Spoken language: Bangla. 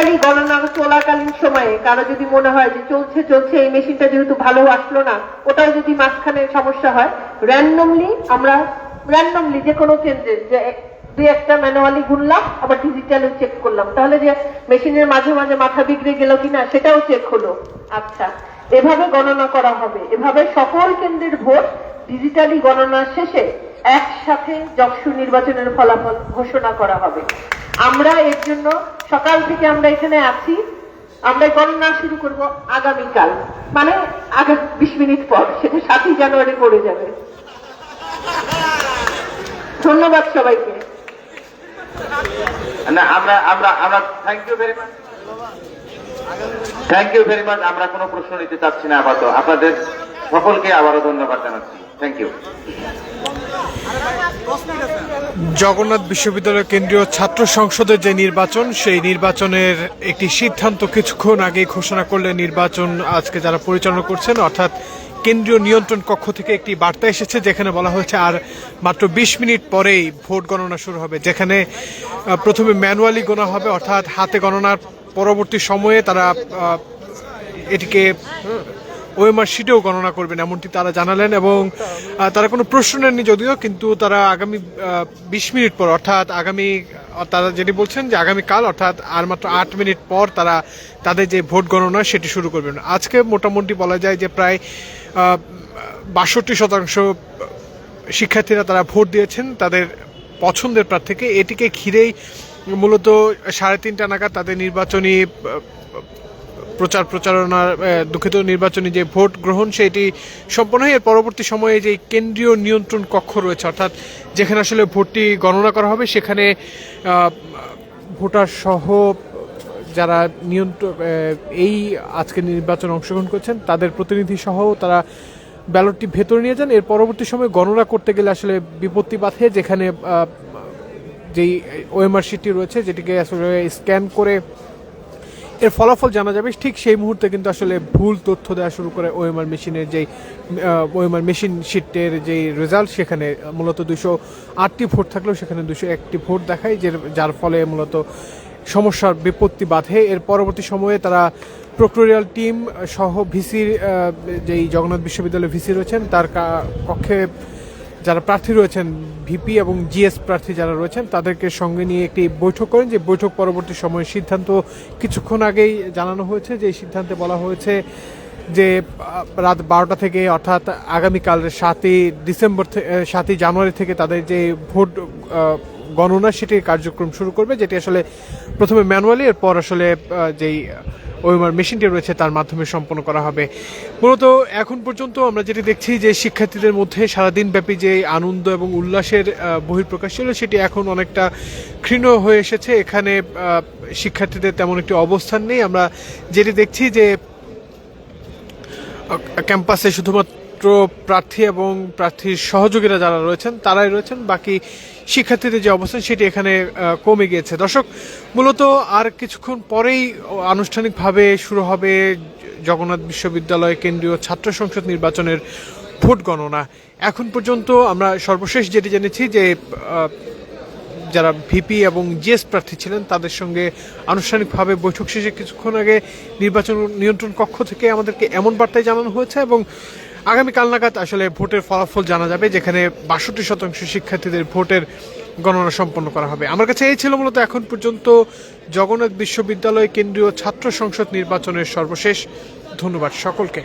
ডিজিটালি গণনা চলাকালীন সময়ে কারো যদি মনে হয় যে চলছে চলছে এই মেশিনটা যেহেতু ভালো আসলো না, ওটাও যদি মাঝখানে সমস্যা হয়, র্যান্ডমলি যে কোনো চেঞ্জেস, যে দুই একটা ম্যানুয়ালি গুনলাম আবার ডিজিটালি চেক করলাম, তাহলে যে মেশিনের মাঝে মাঝে মাথা বিগড়ে গেল কিনা সেটাও চেক হলো। আচ্ছা, এভাবে গণনা করা হবে। এভাবে সকল কেন্দ্রের ভোট ডিজিটালি গণনা শেষে একসাথে যকসু নির্বাচনের ফলাফল ঘোষণা করা হবে। আমরা এর জন্য সকাল থেকে আমরা এখানে আছি। আমরা গণনা শুরু করব আগামীকাল, মানে 20 মিনিট পর, সেটা 7 জানুয়ারি পড়ে যাবে। ধন্যবাদ সবাইকে। না, আমরা আমরা আমরা থ্যাংক ইউ ভেরি মাচ। আমরা কোনো প্রশ্ন নিতে চাচ্ছি না আপাতত। আপনাদের সকলকে আবারও ধন্যবাদ জানাচ্ছি। Thank you. জগন্নাথ বিশ্ববিদ্যালয় কেন্দ্রীয় ছাত্র সংসদের যে নির্বাচন, সেই নির্বাচনের একটি সিদ্ধান্ত কিছুক্ষণ আগে ঘোষণা করলে নির্বাচন আজকে যারা পরিচালনা করছেন, অর্থাৎ কেন্দ্রীয় নিয়ন্ত্রণ কক্ষ থেকে একটি বার্তা এসেছে যেখানে বলা হয়েছে আর মাত্র 20 মিনিট পরেই ভোট গণনা শুরু হবে, যেখানে প্রথমে ম্যানুয়ালি গোনা হবে, অর্থাৎ হাতে গণনার পরবর্তী সময়ে তারা এটিকে ওএমআর শিটেও গণনা করবেন এমনটি তারা জানালেন। এবং তারা কোনো প্রশ্ন নেননি যদিও, কিন্তু তারা আগামী 20 মিনিট পর, অর্থাৎ তারা যেটি বলছেন যে আগামীকাল, অর্থাৎ আর মাত্র 8 মিনিট পর তারা তাদের যে ভোট গণনা সেটি শুরু করবেন। আজকে মোটামুটি বলা যায় যে প্রায় 62% শিক্ষার্থীরা তারা ভোট দিয়েছেন তাদের পছন্দের প্রার্থীকে। এটিকে ঘিরেই মূলত 3:30 নাগাদ তাদের নির্বাচনী প্রচারণার নির্বাচনী যে ভোট গ্রহণ সেটি সম্পন্ন হয়। এর পরবর্তী সময়ে যে কেন্দ্রীয় নিয়ন্ত্রণ কক্ষ রয়েছে, অর্থাৎ যেখানে আসলে ভোটটি গণনা করা হবে, সেখানে ভোটার সহ যারা এই আজকে নির্বাচনে অংশগ্রহণ করছেন তাদের প্রতিনিধি সহ তারা ব্যালটটি ভেতরে নিয়ে যান। এর পরবর্তী সময়ে গণনা করতে গেলে আসলে বিপত্তি বাধে, যেখানে যেই ওএমআর শিটটি রয়েছে যেটিকে আসলে স্ক্যান করে এর ফলাফল জানা যাবে, ঠিক সেই মুহূর্তে কিন্তু আসলে ভুল তথ্য দেওয়া শুরু করে ওএমআর মেশিনের যেই ওএমআর মেশিন শিটের যেই রেজাল্ট, সেখানে মূলত 208টি ভোট থাকলেও সেখানে 201টি ভোট দেখায়, যার ফলে মূলত সমস্যার বিপত্তি বাধে। এর পরবর্তী সময়ে তারা প্রক্টোরিয়াল টিম সহ ভিসির যেই জগন্নাথ বিশ্ববিদ্যালয়ের ভিসি রয়েছেন তার কক্ষে যারা প্রার্থী রয়েছেন, ভিপি এবং জিএস প্রার্থী যারা রয়েছেন, তাদেরকে সঙ্গে নিয়ে একটি বৈঠক করেন। যে বৈঠক পরবর্তী সময়ে সিদ্ধান্ত কিছুক্ষণ আগেই জানানো হয়েছে, যে সিদ্ধান্তে বলা হয়েছে যে রাত 12টা থেকে, অর্থাৎ আগামীকাল 7ই জানুয়ারি থেকে তাদের যে ভোট গণনা সেটির কার্যক্রম শুরু করবে, যেটি আসলে প্রথমে ম্যানুয়ালি, এরপর আসলে যেই ওএমআর মেশিনটি রয়েছে তার মাধ্যমে সম্পন্ন করা হবে। মূলত এখন পর্যন্ত আমরা যেটি দেখছি যে শিক্ষার্থীদের মধ্যে সারাদিন ব্যাপী যে আনন্দ এবং উল্লাসের বহিঃপ্রকাশ ছিল সেটি এখন অনেকটা ক্ষীণ হয়ে এসেছে। এখানে শিক্ষার্থীদের তেমন একটি অবস্থান নেই। আমরা যেটি দেখছি যে ক্যাম্পাসে শুধুমাত্র প্রার্থী এবং প্রার্থীর সহযোগীরা যারা রয়েছেন তারাই রয়েছেন, বাকি শিক্ষার্থীদের যে অবস্থান সেটি এখানে কমে গিয়েছে। দর্শক, মূলত আর কিছুক্ষণ পরেই আনুষ্ঠানিকভাবে শুরু হবে জগন্নাথ বিশ্ববিদ্যালয় কেন্দ্রীয় ছাত্র সংসদ নির্বাচনের ভোট গণনা। এখন পর্যন্ত আমরা সর্বশেষ যেটি জেনেছি যে যারা ভিপি এবং জিএস প্রার্থী ছিলেন তাদের সঙ্গে আনুষ্ঠানিকভাবে বৈঠক শেষে কিছুক্ষণ আগে নির্বাচন নিয়ন্ত্রণ কক্ষ থেকে আমাদেরকে এমন বার্তায় জানানো হয়েছে, এবং আগামীকাল নাগাদ আসলে ভোটের ফলাফল জানা যাবে, যেখানে 62% শিক্ষার্থীদের ভোটের গণনা সম্পন্ন করা হবে। আমার কাছে এই ছিল মূলত এখন পর্যন্ত জগন্নাথ বিশ্ববিদ্যালয় কেন্দ্রীয় ছাত্র সংসদ নির্বাচনের সর্বশেষ। ধন্যবাদ সকলকে।